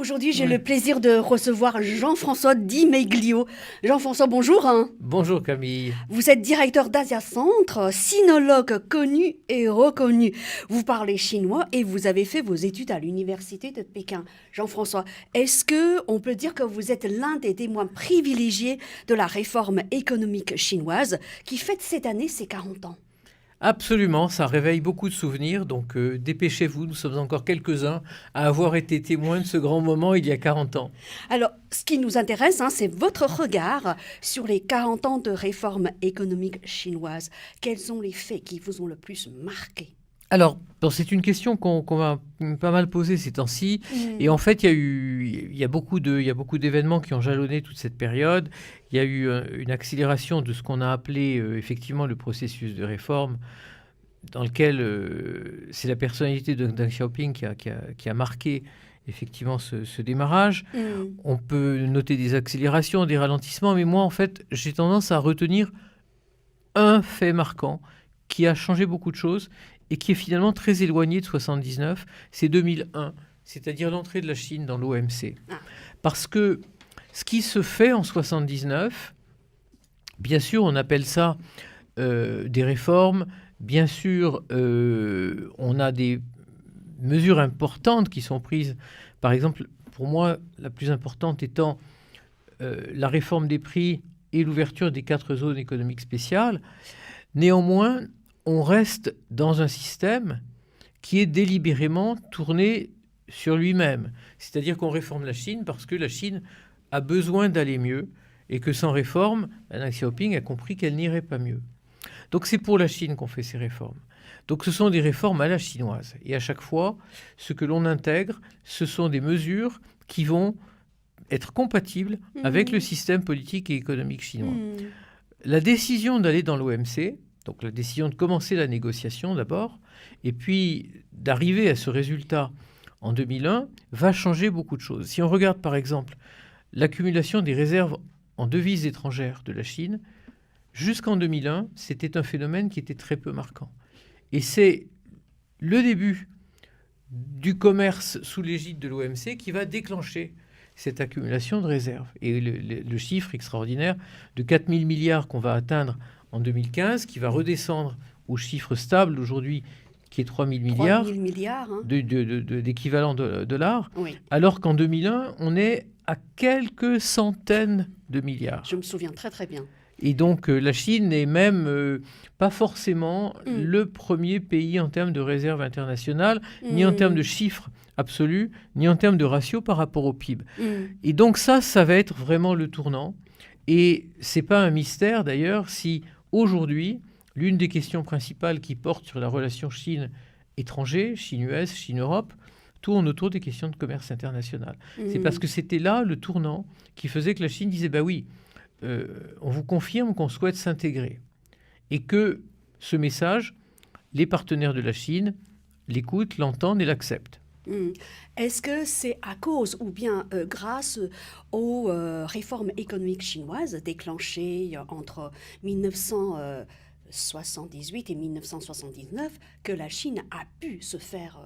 Aujourd'hui, j'ai le plaisir de recevoir Jean-François Di Meglio. Jean-François, bonjour. Bonjour Camille. Vous êtes directeur d'Asia Centre, sinologue connu et reconnu. Vous parlez chinois et vous avez fait vos études à l'université de Pékin. Jean-François, est-ce qu'on peut dire que vous êtes l'un des témoins privilégiés de la réforme économique chinoise qui fête cette année ses 40 ans? Absolument, ça réveille beaucoup de souvenirs, donc dépêchez-vous, nous sommes encore quelques-uns à avoir été témoins de ce grand moment il y a 40 ans. Alors, ce qui nous intéresse, c'est votre regard sur les 40 ans de réforme économique chinoise. Quels sont les faits qui vous ont le plus marqué? Alors, c'est une question qu'on va pas mal poser ces temps-ci. Et en fait, il y a beaucoup d'événements qui ont jalonné toute cette période. Il y a eu une accélération de ce qu'on a appelé effectivement le processus de réforme, dans lequel c'est la personnalité de Deng Xiaoping qui a marqué effectivement ce démarrage. On peut noter des accélérations, des ralentissements, mais moi, en fait, j'ai tendance à retenir un fait marquant qui a changé beaucoup de choses et qui est finalement très éloigné de 79, c'est 2001, c'est-à-dire l'entrée de la Chine dans l'OMC. Parce que ce qui se fait en 79, bien sûr, on appelle ça des réformes, bien sûr, on a des mesures importantes qui sont prises. Par exemple, pour moi, la plus importante étant la réforme des prix et l'ouverture des 4 zones économiques spéciales. Néanmoins, on reste dans un système qui est délibérément tourné sur lui-même. C'est-à-dire qu'on réforme la Chine parce que la Chine a besoin d'aller mieux et que sans réforme, Deng Xiaoping a compris qu'elle n'irait pas mieux. Donc c'est pour la Chine qu'on fait ces réformes. Donc ce sont des réformes à la chinoise. Et à chaque fois, ce que l'on intègre, ce sont des mesures qui vont être compatibles avec le système politique et économique chinois. La décision d'aller dans l'OMC, donc la décision de commencer la négociation d'abord, et puis d'arriver à ce résultat en 2001, va changer beaucoup de choses. Si on regarde par exemple l'accumulation des réserves en devises étrangères de la Chine, jusqu'en 2001, c'était un phénomène qui était très peu marquant. Et c'est le début du commerce sous l'égide de l'OMC qui va déclencher cette accumulation de réserves. Et le chiffre extraordinaire de 4 000 milliards qu'on va atteindre en 2015, qui va redescendre au chiffre stable aujourd'hui, qui est 3 000 milliards, 3 000 milliards d'équivalent de dollars, oui. Alors qu'en 2001, on est à quelques centaines de milliards. Je me souviens très très bien. Et donc la Chine n'est même pas forcément le premier pays en termes de réserve internationale, ni en termes de chiffres absolus, ni en termes de ratio par rapport au PIB. Et donc ça va être vraiment le tournant. Et c'est pas un mystère d'ailleurs si aujourd'hui, l'une des questions principales qui portent sur la relation Chine-étranger, Chine-US, Chine-Europe, tourne autour des questions de commerce international. C'est parce que c'était là le tournant qui faisait que la Chine disait « bah oui, on vous confirme qu'on souhaite s'intégrer ». Et que ce message, les partenaires de la Chine l'écoutent, l'entendent et l'acceptent. Est-ce que c'est à cause ou bien grâce aux réformes économiques chinoises déclenchées entre 1978 et 1979 que la Chine a pu se faire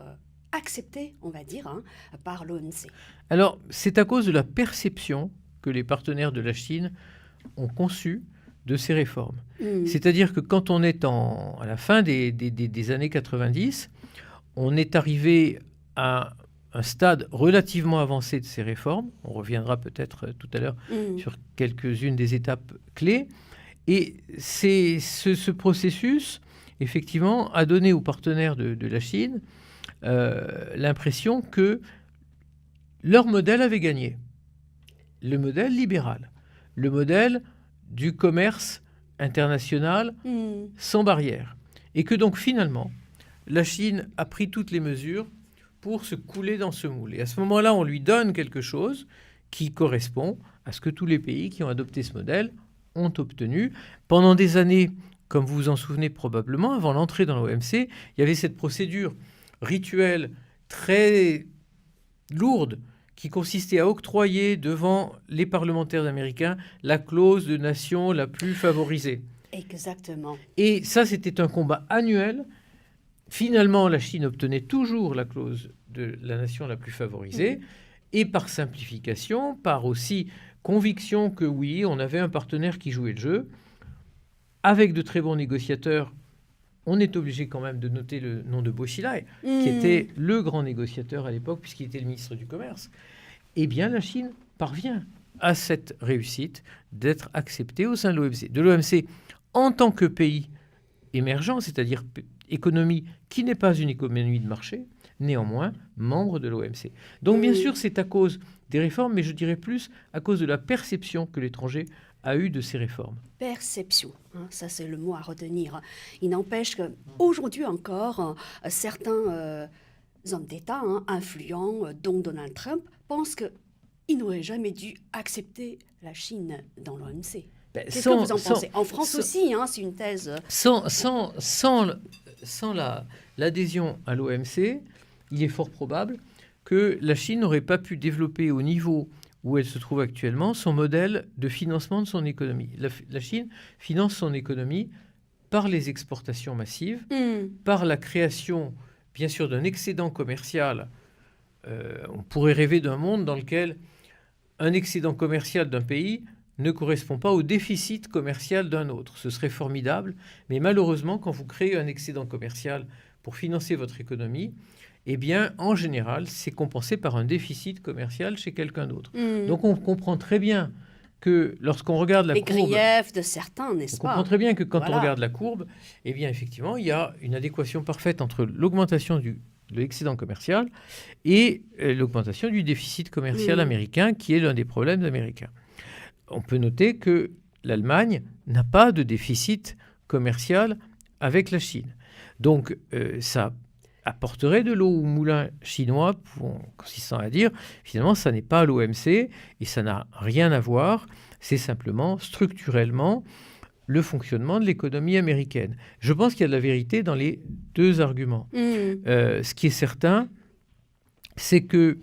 accepter, on va dire, par l'OMC? Alors, c'est à cause de la perception que les partenaires de la Chine ont conçue de ces réformes. C'est-à-dire que quand on est à la fin des années 90, on est arrivé à un stade relativement avancé de ces réformes. On reviendra peut-être tout à l'heure sur quelques-unes des étapes clés. Et ce processus, effectivement, a donné aux partenaires de la Chine l'impression que leur modèle avait gagné. Le modèle libéral, le modèle du commerce international sans barrière. Et que donc finalement, la Chine a pris toutes les mesures pour se couler dans ce moule. Et à ce moment-là, on lui donne quelque chose qui correspond à ce que tous les pays qui ont adopté ce modèle ont obtenu. Pendant des années, comme vous vous en souvenez probablement, avant l'entrée dans l'OMC, il y avait cette procédure rituelle très lourde qui consistait à octroyer devant les parlementaires américains la clause de nation la plus favorisée. Exactement. Et ça, c'était un combat annuel. Finalement, la Chine obtenait toujours la clause de la nation la plus favorisée. et par simplification, par aussi conviction que oui, on avait un partenaire qui jouait le jeu, avec de très bons négociateurs. On est obligé quand même de noter le nom de Bo Xilai, qui était le grand négociateur à l'époque, puisqu'il était le ministre du Commerce. Eh bien, la Chine parvient à cette réussite d'être acceptée au sein de l'OMC. De l'OMC en tant que pays émergent, c'est-à-dire économie qui n'est pas une économie de marché, néanmoins membre de l'OMC. Donc, bien sûr, c'est à cause des réformes, mais je dirais plus à cause de la perception que l'étranger a eue de ces réformes. Perception, ça c'est le mot à retenir. Il n'empêche qu'aujourd'hui encore, certains hommes d'État influents, dont Donald Trump, pensent qu'ils n'auraient jamais dû accepter la Chine dans l'OMC. Qu'est-ce que vous en pensez? En France aussi, c'est une thèse. Sans l'adhésion à l'OMC, il est fort probable que la Chine n'aurait pas pu développer au niveau où elle se trouve actuellement son modèle de financement de son économie. La Chine finance son économie par les exportations massives, par la création, bien sûr, d'un excédent commercial. On pourrait rêver d'un monde dans lequel un excédent commercial d'un pays ne correspond pas au déficit commercial d'un autre. Ce serait formidable, mais malheureusement, quand vous créez un excédent commercial pour financer votre économie, eh bien, en général, c'est compensé par un déficit commercial chez quelqu'un d'autre. Donc, on comprend très bien que lorsqu'on regarde la courbe... Les griefs de certains, n'est-ce pas? On comprend très bien que quand on regarde la courbe, eh bien, effectivement, il y a une adéquation parfaite entre l'augmentation de l'excédent commercial et l'augmentation du déficit commercial américain, qui est l'un des problèmes américains. On peut noter que l'Allemagne n'a pas de déficit commercial avec la Chine. Donc, ça apporterait de l'eau au moulin chinois, consistant à dire, finalement, ça n'est pas l'OMC et ça n'a rien à voir. C'est simplement, structurellement, le fonctionnement de l'économie américaine. Je pense qu'il y a de la vérité dans les deux arguments. Ce qui est certain, c'est que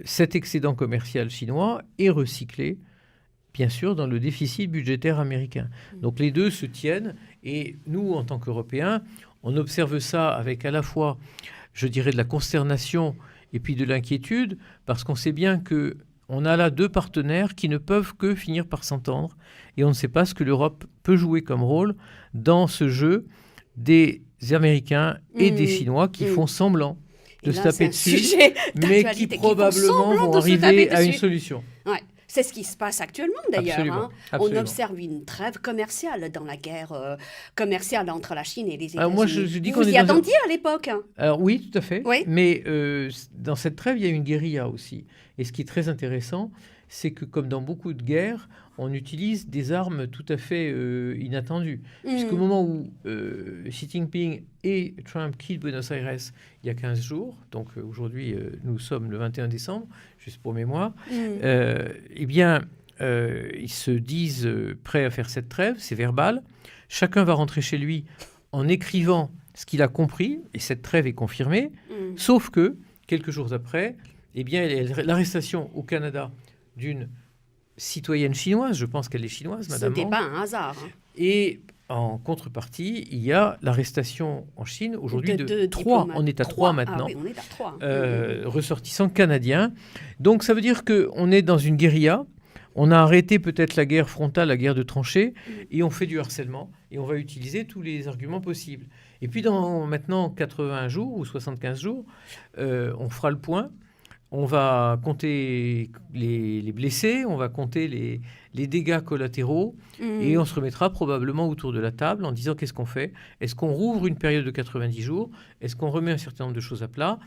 cet excédent commercial chinois est recyclé, bien sûr, dans le déficit budgétaire américain. Donc les deux se tiennent et nous, en tant qu'Européens, on observe ça avec à la fois, je dirais, de la consternation et puis de l'inquiétude, parce qu'on sait bien qu'on a là deux partenaires qui ne peuvent que finir par s'entendre et on ne sait pas ce que l'Europe peut jouer comme rôle dans ce jeu des Américains et des Chinois qui font semblant de se taper dessus, mais qui probablement vont arriver à une solution. Ouais. C'est ce qui se passe actuellement d'ailleurs. Absolument. On observe une trêve commerciale dans la guerre commerciale entre la Chine et les États-Unis. Alors moi, je dis qu'on vous y attendiez à l'époque? Alors oui, tout à fait. Oui. Mais dans cette trêve, il y a une guérilla aussi. Et ce qui est très intéressant, c'est que comme dans beaucoup de guerres, on utilise des armes tout à fait inattendues. Puisqu'au moment où Xi Jinping et Trump quittent Buenos Aires il y a 15 jours, donc aujourd'hui nous sommes le 21 décembre, juste pour mémoire, eh bien, ils se disent prêts à faire cette trêve, c'est verbal. Chacun va rentrer chez lui en écrivant ce qu'il a compris, et cette trêve est confirmée, sauf que, quelques jours après, eh bien, l'arrestation au Canada d'une citoyenne chinoise, je pense qu'elle est chinoise, madame. Ce n'est pas un hasard. Et en contrepartie, il y a l'arrestation en Chine aujourd'hui de 3. On est à 3 maintenant. Ah oui, on est à 3. Ressortissants canadiens. Donc ça veut dire qu'on est dans une guérilla. On a arrêté peut-être la guerre frontale, la guerre de tranchées, et on fait du harcèlement, et on va utiliser tous les arguments possibles. Et puis dans maintenant 80 jours ou 75 jours, on fera le point. On va compter les blessés, on va compter les dégâts collatéraux et on se remettra probablement autour de la table en disant qu'est-ce qu'on fait? Est-ce qu'on rouvre une période de 90 jours? Est-ce qu'on remet un certain nombre de choses à plat?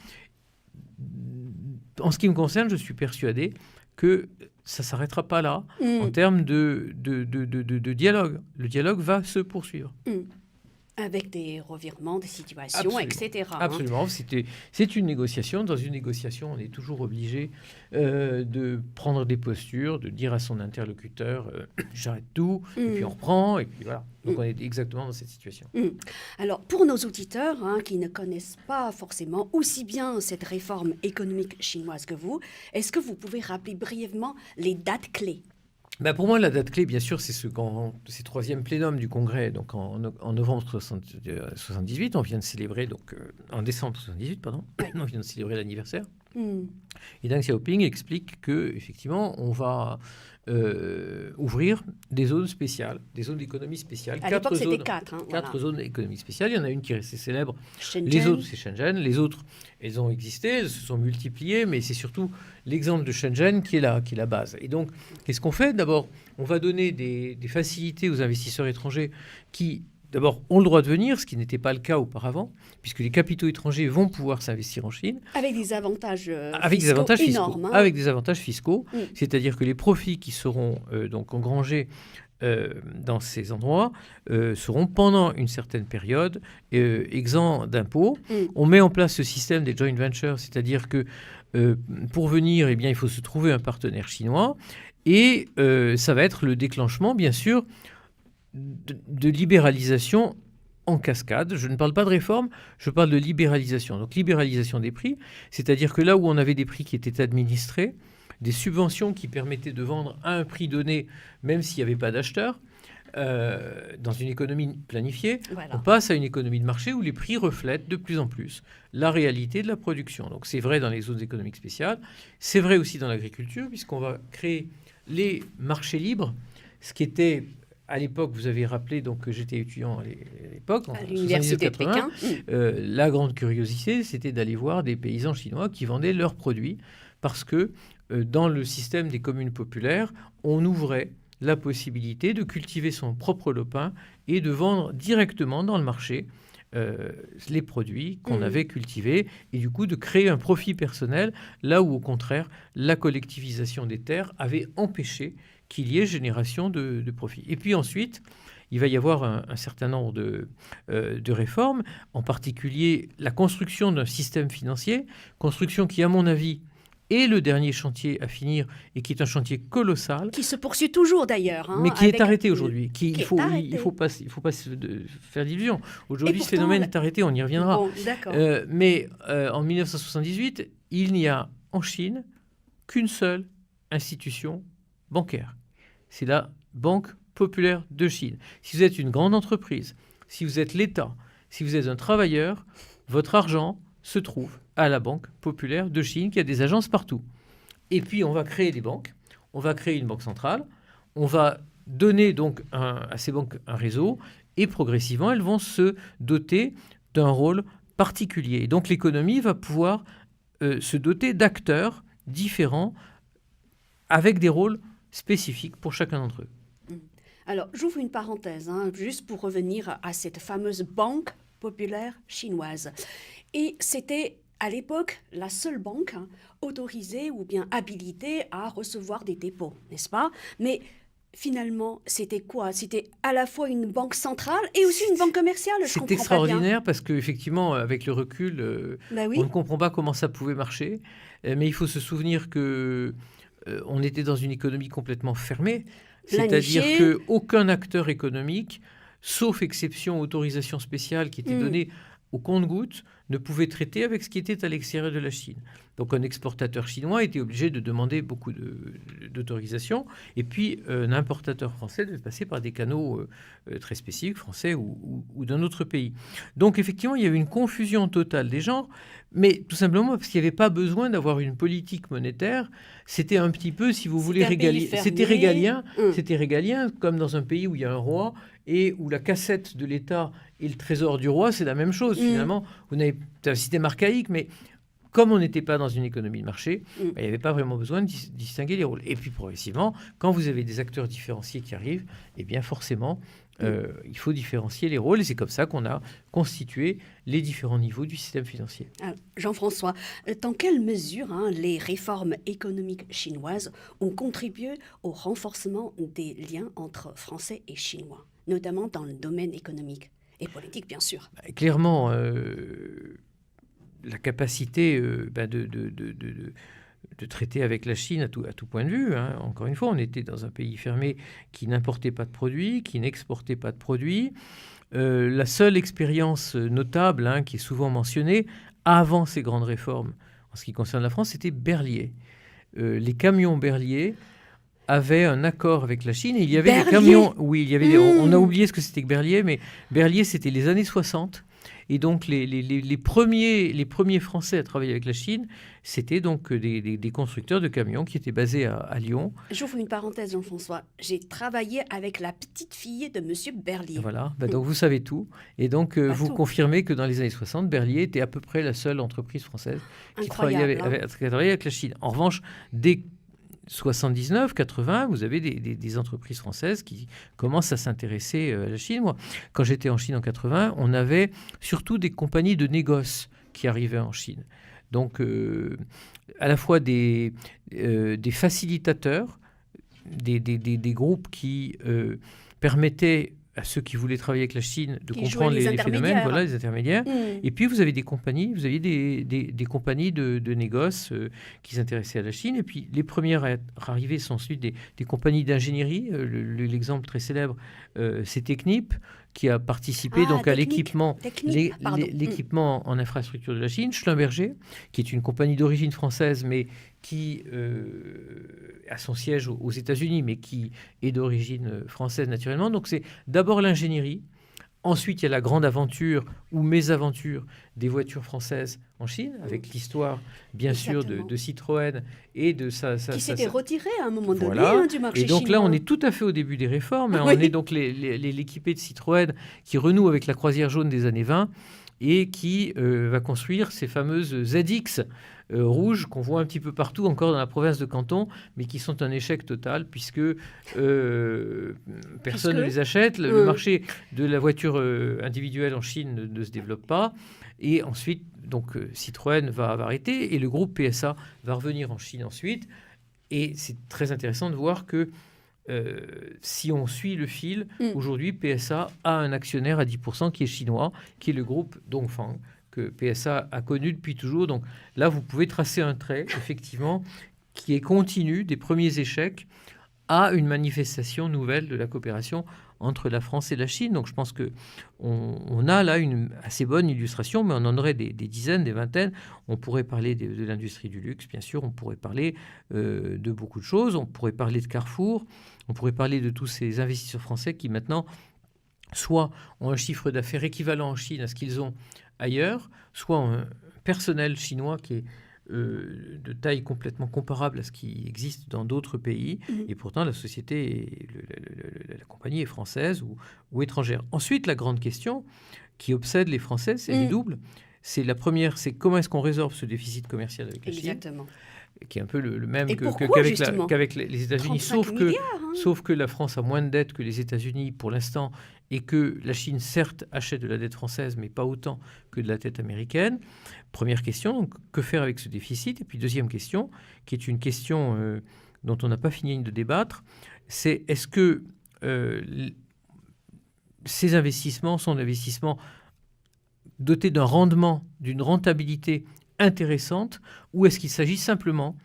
En ce qui me concerne, je suis persuadé que ça ne s'arrêtera pas là en termes de dialogue. Le dialogue va se poursuivre. Avec des revirements, des situations, etc. Absolument. C'est une négociation. Dans une négociation, on est toujours obligé de prendre des postures, de dire à son interlocuteur j'arrête tout, et puis on reprend, et puis voilà. Donc on est exactement dans cette situation. Alors, pour nos auditeurs qui ne connaissent pas forcément aussi bien cette réforme économique chinoise que vous, est-ce que vous pouvez rappeler brièvement les dates clés? Pour moi, la date clé, bien sûr, c'est ce troisième plénum du Congrès, donc en novembre 78. On vient de célébrer, donc en décembre 78, pardon. On vient de célébrer l'anniversaire. Hmm. Et Deng Xiaoping explique que effectivement, on va ouvrir des zones spéciales, des zones d'économie spéciale. À l'époque, c'était 4. Quatre zones d'économie spéciale. Il y en a une qui est restée célèbre. Shenzhen. Les autres, c'est Shenzhen. Les autres, elles ont existé, elles se sont multipliées, mais c'est surtout l'exemple de Shenzhen qui est la base. Et donc, qu'est-ce qu'on fait? D'abord, on va donner des facilités aux investisseurs étrangers qui, d'abord, ont le droit de venir, ce qui n'était pas le cas auparavant, puisque les capitaux étrangers vont pouvoir s'investir en Chine. Avec des avantages énormes. Hein. Avec des avantages fiscaux, c'est-à-dire que les profits qui seront donc engrangés dans ces endroits seront pendant une certaine période exempts d'impôts. On met en place ce système des joint ventures, c'est-à-dire que pour venir, eh bien, il faut se trouver un partenaire chinois et ça va être le déclenchement, bien sûr, de libéralisation en cascade. Je ne parle pas de réforme, je parle de libéralisation. Donc libéralisation des prix, c'est-à-dire que là où on avait des prix qui étaient administrés, des subventions qui permettaient de vendre à un prix donné, même s'il n'y avait pas d'acheteurs, dans une économie planifiée, on passe à une économie de marché où les prix reflètent de plus en plus la réalité de la production. Donc c'est vrai dans les zones économiques spéciales, c'est vrai aussi dans l'agriculture, puisqu'on va créer les marchés libres, ce qui était... À l'époque, vous avez rappelé donc, que j'étais étudiant à l'époque, en 1980. La grande curiosité, c'était d'aller voir des paysans chinois qui vendaient leurs produits parce que dans le système des communes populaires, on ouvrait la possibilité de cultiver son propre lopin et de vendre directement dans le marché les produits qu'on avait cultivés et du coup de créer un profit personnel là où au contraire la collectivisation des terres avait empêché qu'il y ait génération de profit. Et puis ensuite, il va y avoir un certain nombre de réformes, en particulier la construction d'un système financier, construction qui, à mon avis, est le dernier chantier à finir et qui est un chantier colossal. Qui se poursuit toujours d'ailleurs. Mais qui est arrêté aujourd'hui. Il faut pas faire d'illusions. Aujourd'hui, ce phénomène est arrêté, on y reviendra. Bon, d'accord. Mais en 1978, il n'y a en Chine qu'une seule institution bancaire. C'est la Banque populaire de Chine. Si vous êtes une grande entreprise, si vous êtes l'État, si vous êtes un travailleur, votre argent se trouve à la Banque populaire de Chine, qui a des agences partout. Et puis, on va créer des banques, on va créer une banque centrale, on va donner donc à ces banques un réseau, et progressivement, elles vont se doter d'un rôle particulier. Et donc, l'économie va pouvoir se doter d'acteurs différents avec des rôles spécifiques pour chacun d'entre eux. Alors, j'ouvre une parenthèse, juste pour revenir à cette fameuse banque populaire chinoise. Et c'était, à l'époque, la seule banque autorisée ou bien habilitée à recevoir des dépôts, n'est-ce pas? Mais finalement, c'était quoi? C'était à la fois une banque centrale et aussi une banque commerciale. C'est extraordinaire parce qu'effectivement, avec le recul, on ne comprend pas comment ça pouvait marcher. Mais il faut se souvenir que on était dans une économie complètement fermée, c'est-à-dire qu'aucun acteur économique, sauf exception, autorisation spéciale qui était donnée au compte-gouttes, ne pouvait traiter avec ce qui était à l'extérieur de la Chine. Donc un exportateur chinois était obligé de demander beaucoup d'autorisation, et puis un importateur français devait passer par des canaux très spécifiques, français ou d'un autre pays. Donc effectivement, il y avait une confusion totale des genres, mais tout simplement parce qu'il n'y avait pas besoin d'avoir une politique monétaire. C'était un petit peu, si vous voulez, c'était régalien, comme dans un pays où il y a un roi et où la cassette de l'État et le trésor du roi, c'est la même chose. Finalement, c'est un système archaïque, mais comme on n'était pas dans une économie de marché, il n'y avait pas vraiment besoin de distinguer les rôles. Et puis progressivement, quand vous avez des acteurs différenciés qui arrivent, eh bien forcément, il faut différencier les rôles. Et c'est comme ça qu'on a constitué les différents niveaux du système financier. Jean-François, dans quelle mesure les réformes économiques chinoises ont contribué au renforcement des liens entre Français et Chinois, notamment dans le domaine économique et politique, bien sûr? Clairement, la capacité de traiter avec la Chine à tout point de vue. Encore une fois, on était dans un pays fermé qui n'importait pas de produits, qui n'exportait pas de produits. La seule expérience notable, qui est souvent mentionnée, avant ces grandes réformes, en ce qui concerne la France, c'était Berliet. Les camions Berliet avaient un accord avec la Chine. Et il y avait des camions... Oui, il y avait on a oublié ce que c'était que Berliet, mais Berliet, c'était les années 60. Et donc, les premiers Français à travailler avec la Chine, c'était donc des constructeurs de camions qui étaient basés à Lyon. J'ouvre une parenthèse, Jean-François. J'ai travaillé avec la petite fille de Monsieur Berlier. Voilà, donc vous savez tout. Et donc, vous tout. confirmez que dans les années 60, Berlier était à peu près la seule entreprise française qui travaillait avec la Chine. En revanche, dès 79, 80, vous avez des entreprises françaises qui commencent à s'intéresser à la Chine. Moi, quand j'étais en Chine en 80, on avait surtout des compagnies de négoce qui arrivaient en Chine. Donc, à la fois des facilitateurs, des groupes qui permettaient à ceux qui voulaient travailler avec la Chine de comprendre les phénomènes, voilà, les intermédiaires. Et puis, vous avez des compagnies, vous aviez des compagnies de négoce qui s'intéressaient à la Chine. Et puis, les premières à arriver sont ensuite des compagnies d'ingénierie. L'exemple très célèbre, c'est Technip, qui a participé donc à l'équipement en infrastructure de la Chine. Schlumberger, qui est une compagnie d'origine française, mais qui a son siège aux États-Unis, mais qui est d'origine française naturellement. Donc c'est d'abord l'ingénierie. Ensuite, il y a la grande aventure ou mésaventure des voitures françaises en Chine, avec l'histoire, bien sûr, de Citroën et de sa... Qui s'était retiré à un moment donné du marché chinois. Et donc là, on est tout à fait au début des réformes. Hein. Oui. On est donc l'équipé de Citroën qui renoue avec la croisière jaune des années 20 et qui va construire ces fameuses ZX rouges qu'on voit un petit peu partout encore dans la province de Canton, mais qui sont un échec total puisque personne ne les achète. Le marché de la voiture individuelle en Chine ne se développe pas. Et ensuite, donc, Citroën va arrêter et le groupe PSA va revenir en Chine ensuite. Et c'est très intéressant de voir que si on suit le fil, aujourd'hui, PSA a un actionnaire à 10% qui est chinois, qui est le groupe Dongfang, que PSA a connu depuis toujours. Donc là, vous pouvez tracer un trait, effectivement, qui est continu des premiers échecs à une manifestation nouvelle de la coopération entre la France et la Chine. Donc je pense qu'on a là une assez bonne illustration, mais on en aurait des dizaines, des vingtaines. On pourrait parler de l'industrie du luxe, bien sûr. On pourrait parler de beaucoup de choses. On pourrait parler de Carrefour. On pourrait parler de tous ces investisseurs français qui maintenant soit ont un chiffre d'affaires équivalent en Chine à ce qu'ils ont ailleurs, soit un personnel chinois qui est de taille complètement comparable à ce qui existe dans d'autres pays, et pourtant la société, la compagnie est française ou étrangère. Ensuite, la grande question qui obsède les Français, c'est du double. C'est la première, c'est comment est-ce qu'on résorbe ce déficit commercial avec la Chine, qui est un peu le même qu'avec les États-Unis, sauf que la France a moins de dettes que les États-Unis pour l'instant, et que la Chine, certes, achète de la dette française, mais pas autant que de la dette américaine. Première question, donc, que faire avec ce déficit? Et puis deuxième question, qui est une question dont on n'a pas fini de débattre, c'est est-ce que ces investissements sont des investissements dotés d'un rendement, d'une rentabilité intéressante, ou est-ce qu'il s'agit simplement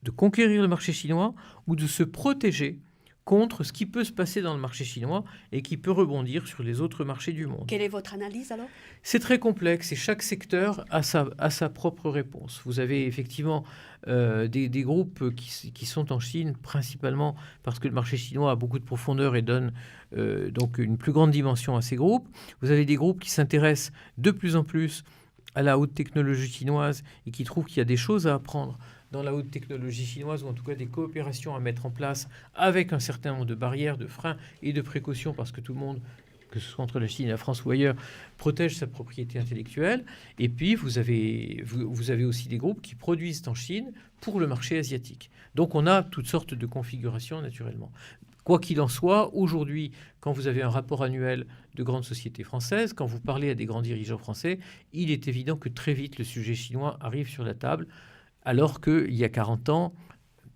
de conquérir le marché chinois ou de se protéger contre ce qui peut se passer dans le marché chinois et qui peut rebondir sur les autres marchés du monde? Quelle est votre analyse alors? C'est très complexe et chaque secteur a sa propre réponse. Vous avez effectivement des groupes qui sont en Chine principalement parce que le marché chinois a beaucoup de profondeur et donne donc une plus grande dimension à ces groupes. Vous avez des groupes qui s'intéressent de plus en plus à la haute technologie chinoise et qui trouvent qu'il y a des choses à apprendre dans la haute technologie chinoise, ou en tout cas des coopérations à mettre en place avec un certain nombre de barrières, de freins et de précautions, parce que tout le monde, que ce soit entre la Chine et la France ou ailleurs, protège sa propriété intellectuelle. Et puis, vous avez aussi des groupes qui produisent en Chine pour le marché asiatique. Donc, on a toutes sortes de configurations, naturellement. Quoi qu'il en soit, aujourd'hui, quand vous avez un rapport annuel de grandes sociétés françaises, quand vous parlez à des grands dirigeants français, il est évident que très vite, le sujet chinois arrive sur la table, alors qu'il y a 40 ans,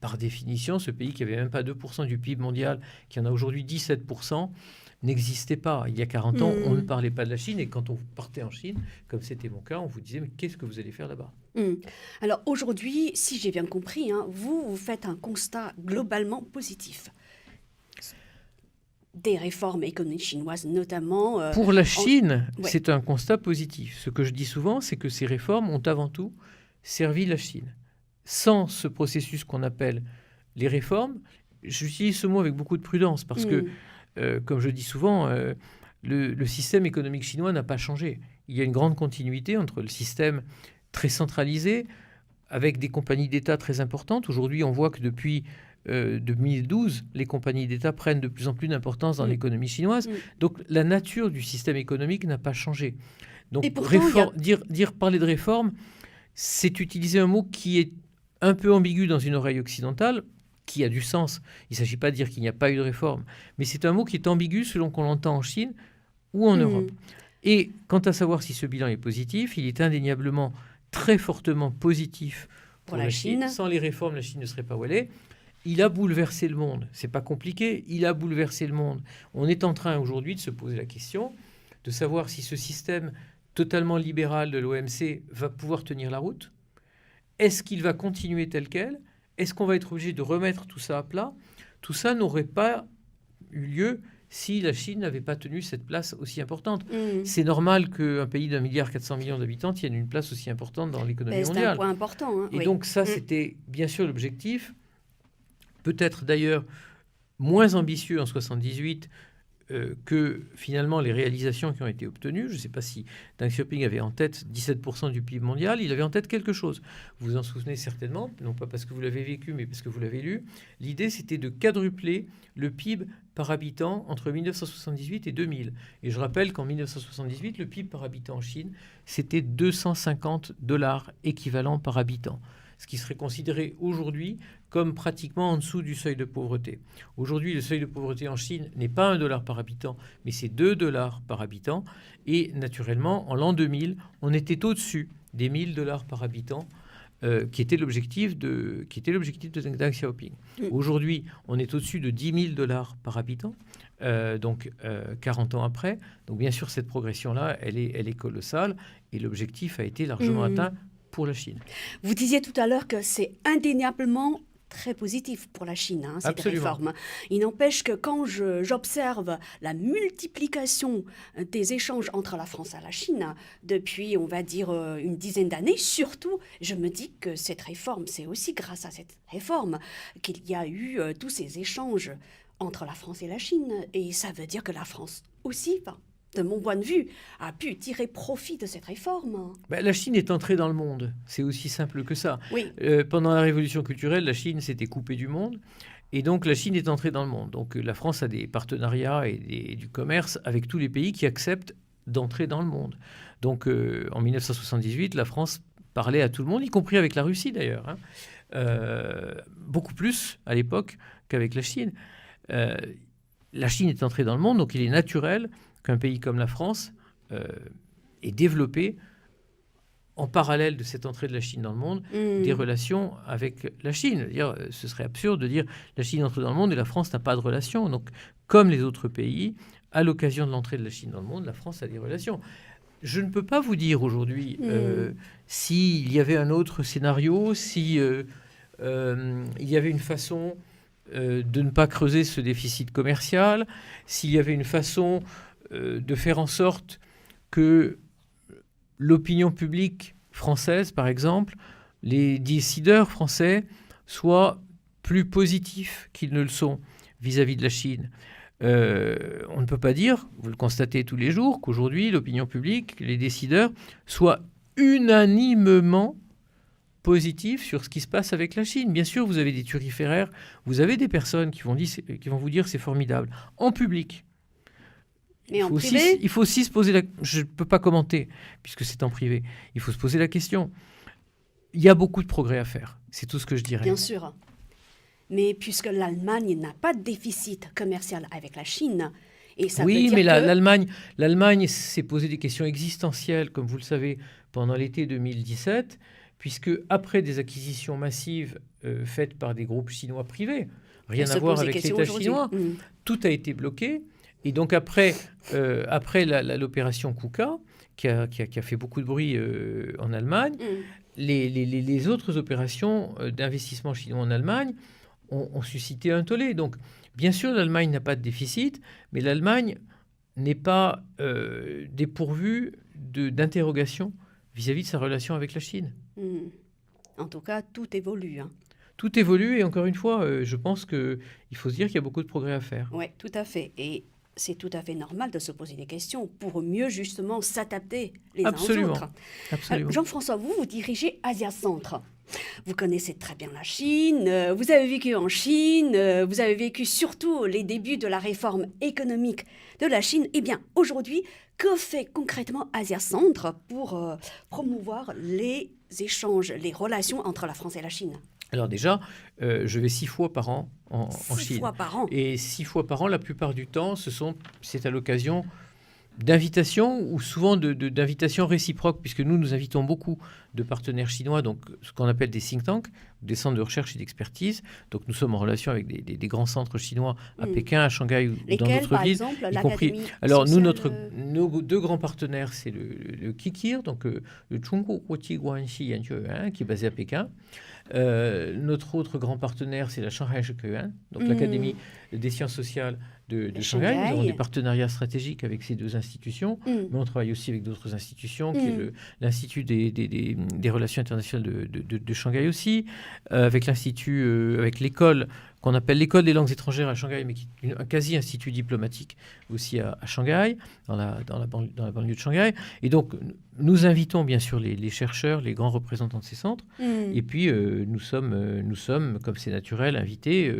par définition, ce pays qui n'avait même pas 2% du PIB mondial, qui en a aujourd'hui 17%, n'existait pas. Il y a 40 ans, on ne parlait pas de la Chine, et quand on partait en Chine, comme c'était mon cas, on vous disait « mais qu'est-ce que vous allez faire là-bas ?» Alors aujourd'hui, si j'ai bien compris, vous faites un constat globalement positif. Des réformes économiques chinoises, notamment... Pour la Chine, c'est un constat positif. Ce que je dis souvent, c'est que ces réformes ont avant tout servi la Chine. Sans ce processus qu'on appelle les réformes, j'utilise ce mot avec beaucoup de prudence parce que, comme je dis souvent, le système économique chinois n'a pas changé. il y a une grande continuité entre le système très centralisé, avec des compagnies d'État très importantes. Aujourd'hui, on voit que depuis 2012, les compagnies d'État prennent de plus en plus d'importance dans l'économie chinoise. Donc la nature du système économique n'a pas changé. Donc Et pourtant, parler de réforme, c'est utiliser un mot qui est un peu ambigu dans une oreille occidentale, qui a du sens. Il ne s'agit pas de dire qu'il n'y a pas eu de réforme, mais c'est un mot qui est ambigu selon qu'on l'entend en Chine ou en Europe. Et quant à savoir si ce bilan est positif, il est indéniablement très fortement positif pour la Chine. Sans les réformes, la Chine ne serait pas où elle est. Il a bouleversé le monde. C'est pas compliqué. Il a bouleversé le monde. On est en train aujourd'hui de se poser la question de savoir si ce système totalement libéral de l'OMC va pouvoir tenir la route. Est-ce qu'il va continuer tel quel? Est-ce qu'on va être obligé de remettre tout ça à plat? Tout ça n'aurait pas eu lieu si la Chine n'avait pas tenu cette place aussi importante. C'est normal qu'un pays d'1,4 milliard d'habitants tienne une place aussi importante dans l'économie mondiale. C'est un point important. Hein, et donc ça, c'était bien sûr l'objectif. Peut-être d'ailleurs moins ambitieux en 1978 que finalement les réalisations qui ont été obtenues. Je ne sais pas si Deng Xiaoping avait en tête 17% du PIB mondial, il avait en tête quelque chose. Vous vous en souvenez certainement, non pas parce que vous l'avez vécu, mais parce que vous l'avez lu. L'idée, c'était de quadrupler le PIB par habitant entre 1978 et 2000. Et je rappelle qu'en 1978, le PIB par habitant en Chine, c'était $250 équivalent par habitant, ce qui serait considéré aujourd'hui comme pratiquement en dessous du seuil de pauvreté. Aujourd'hui, le seuil de pauvreté en Chine n'est pas $1 par habitant, mais c'est $2 par habitant. Et naturellement, en l'an 2000, on était au-dessus des $1000 par habitant, qui était l'objectif de Deng Xiaoping. Aujourd'hui, on est au-dessus de $10 000 par habitant, donc 40 ans après. Donc bien sûr, cette progression-là, elle est colossale, et l'objectif a été largement atteint pour la Chine. Vous disiez tout à l'heure que c'est indéniablement très positif pour la Chine, hein, cette réforme. Il n'empêche que quand j'observe la multiplication des échanges entre la France et la Chine depuis, on va dire, une dizaine d'années, surtout, je me dis que cette réforme, c'est aussi grâce à cette réforme qu'il y a eu tous ces échanges entre la France et la Chine. Et ça veut dire que la France aussi, de mon point de vue, a pu tirer profit de cette réforme. La Chine est entrée dans le monde. C'est aussi simple que ça. Oui. Pendant la Révolution culturelle, la Chine s'était coupée du monde. Et donc, la Chine est entrée dans le monde. Donc, la France a des partenariats et du commerce avec tous les pays qui acceptent d'entrer dans le monde. Donc, en 1978, la France parlait à tout le monde, y compris avec la Russie d'ailleurs. Beaucoup plus à l'époque qu'avec la Chine. La Chine est entrée dans le monde, donc il est naturel qu'un pays comme la France ait développé, en parallèle de cette entrée de la Chine dans le monde, des relations avec la Chine. Ce serait absurde de dire la Chine entre dans le monde et la France n'a pas de relations. Donc, comme les autres pays, à l'occasion de l'entrée de la Chine dans le monde, la France a des relations. Je ne peux pas vous dire aujourd'hui s'il y avait un autre scénario, si il y avait une façon de ne pas creuser ce déficit commercial, s'il y avait une façon de faire en sorte que l'opinion publique française, par exemple, les décideurs français, soient plus positifs qu'ils ne le sont vis-à-vis de la Chine. On ne peut pas dire, vous le constatez tous les jours, qu'aujourd'hui, l'opinion publique, les décideurs, soient unanimement positifs sur ce qui se passe avec la Chine. Bien sûr, vous avez des turiféraires, vous avez des personnes qui vont vous dire c'est formidable, en public. Mais en privé, il faut aussi se poser la... Je ne peux pas commenter, puisque c'est en privé. Il faut se poser la question. Il y a beaucoup de progrès à faire. C'est tout ce que je dirais. Bien sûr. Mais puisque l'Allemagne n'a pas de déficit commercial avec la Chine, et ça veut dire mais que... l'Allemagne s'est posé des questions existentielles, comme vous le savez, pendant l'été 2017, puisque après des acquisitions massives faites par des groupes chinois privés, rien à voir avec l'État chinois, tout a été bloqué. Et donc après l'opération KUKA, qui a fait beaucoup de bruit en Allemagne, les autres opérations d'investissement chinois en Allemagne ont suscité un tollé. Donc bien sûr, l'Allemagne n'a pas de déficit, mais l'Allemagne n'est pas dépourvue d'interrogations vis-à-vis de sa relation avec la Chine. En tout cas, tout évolue. Tout évolue et encore une fois, je pense qu'il faut se dire qu'il y a beaucoup de progrès à faire. Oui, tout à fait. Et c'est tout à fait normal de se poser des questions pour mieux justement s'adapter les uns aux Absolument. autres. Absolument. Jean-François, vous dirigez Asia Centre. Vous connaissez très bien la Chine, vous avez vécu en Chine, vous avez vécu surtout les débuts de la réforme économique de la Chine. Eh bien, aujourd'hui, que fait concrètement Asia Centre pour promouvoir les échanges, les relations entre la France et la Chine? Alors déjà, je vais 6 fois par an en Chine. 6 fois par an. Et 6 fois par an, la plupart du temps, c'est à l'occasion d'invitations ou souvent d'invitations réciproques, puisque nous invitons beaucoup de partenaires chinois, donc ce qu'on appelle des think tanks, des centres de recherche et d'expertise. Donc nous sommes en relation avec des grands centres chinois à Pékin, à Shanghai ou dans d'autres par villes. exemple, Y compris. l'Académie Alors sociale, nos 2 grands partenaires, c'est le KIKIR, donc le Zhongguo Guoqi Guanxi Yanqueyuan, qui est basé à Pékin. Notre autre grand partenaire, c'est la Shanghai Shikeyuan, donc l'Académie des sciences sociales de Shanghai. Nous avons des partenariats stratégiques avec ces 2 institutions, mais on travaille aussi avec d'autres institutions, qui est l'Institut des relations internationales de Shanghai aussi, avec l'Institut, avec l'école qu'on appelle l'école des langues étrangères à Shanghai, mais qui est un quasi-institut diplomatique aussi à Shanghai, dans la banlieue de Shanghai. Et donc, nous invitons bien sûr les chercheurs, les grands représentants de ces centres, et puis nous sommes, comme c'est naturel, invités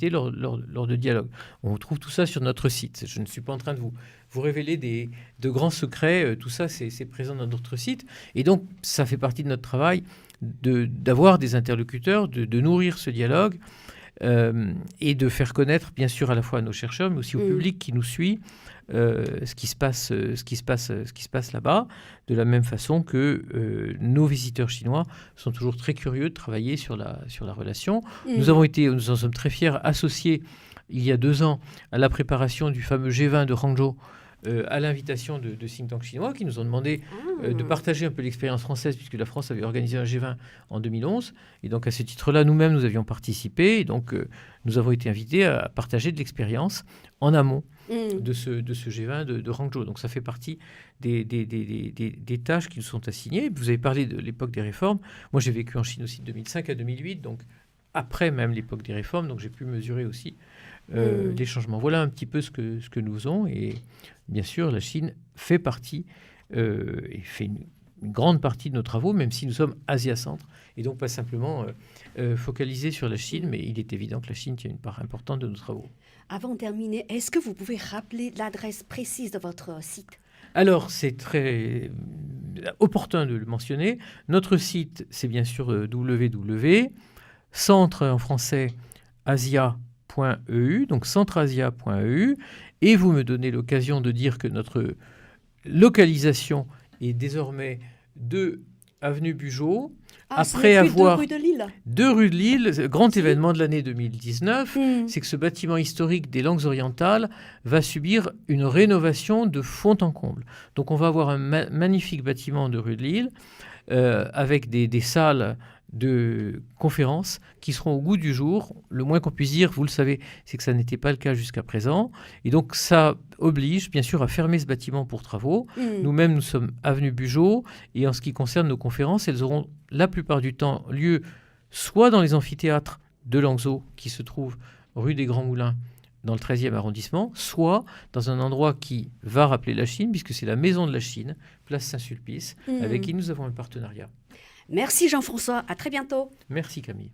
lors de dialogues. On trouve tout ça sur notre site. Je ne suis pas en train de vous révéler de grands secrets. Tout ça, c'est présent dans notre site. Et donc, ça fait partie de notre travail d'avoir des interlocuteurs, de nourrir ce dialogue et de faire connaître, bien sûr, à la fois à nos chercheurs, mais aussi au public qui nous suit, ce qui se passe là-bas, de la même façon que nos visiteurs chinois sont toujours très curieux de travailler sur la relation. Nous en sommes très fiers, associés il y a 2 ans à la préparation du fameux G20 de Hangzhou, à l'invitation de think tanks chinois qui nous ont demandé de partager un peu l'expérience française, puisque la France avait organisé un G20 en 2011. Et donc, à ce titre-là, nous-mêmes, nous avions participé. Et donc, nous avons été invités à partager de l'expérience en amont de ce G20 de Hangzhou. Donc, ça fait partie des tâches qui nous sont assignées. Vous avez parlé de l'époque des réformes. Moi, j'ai vécu en Chine aussi de 2005 à 2008, donc après même l'époque des réformes. Donc, j'ai pu mesurer aussi les changements. Voilà un petit peu ce que nous faisons. Et bien sûr, la Chine fait partie et fait une grande partie de nos travaux, même si nous sommes Asia Centre, et donc pas simplement focalisés sur la Chine, mais il est évident que la Chine tient une part importante de nos travaux. Avant de terminer, est-ce que vous pouvez rappeler l'adresse précise de votre site? Alors, c'est très opportun de le mentionner. Notre site, c'est bien sûr www.centre en français asia.eu, donc centreasia.eu, et vous me donnez l'occasion de dire que notre localisation est désormais 2 avenue Bugeaud, après avoir 2 rue de Lille. 2 rue de Lille, grand événement de l'année 2019, c'est que ce bâtiment historique des langues orientales va subir une rénovation de fond en comble. Donc on va avoir un magnifique bâtiment de rue de Lille avec des salles de conférences qui seront au goût du jour. Le moins qu'on puisse dire, vous le savez, c'est que ça n'était pas le cas jusqu'à présent. Et donc ça oblige bien sûr à fermer ce bâtiment pour travaux. Nous-mêmes, nous sommes avenue Bugeaud, et en ce qui concerne nos conférences, elles auront la plupart du temps lieu soit dans les amphithéâtres de Langzhou, qui se trouvent rue des Grands Moulins, dans le 13e arrondissement, soit dans un endroit qui va rappeler la Chine, puisque c'est la Maison de la Chine, place Saint-Sulpice, avec qui nous avons un partenariat. Merci Jean-François, à très bientôt. Merci Camille.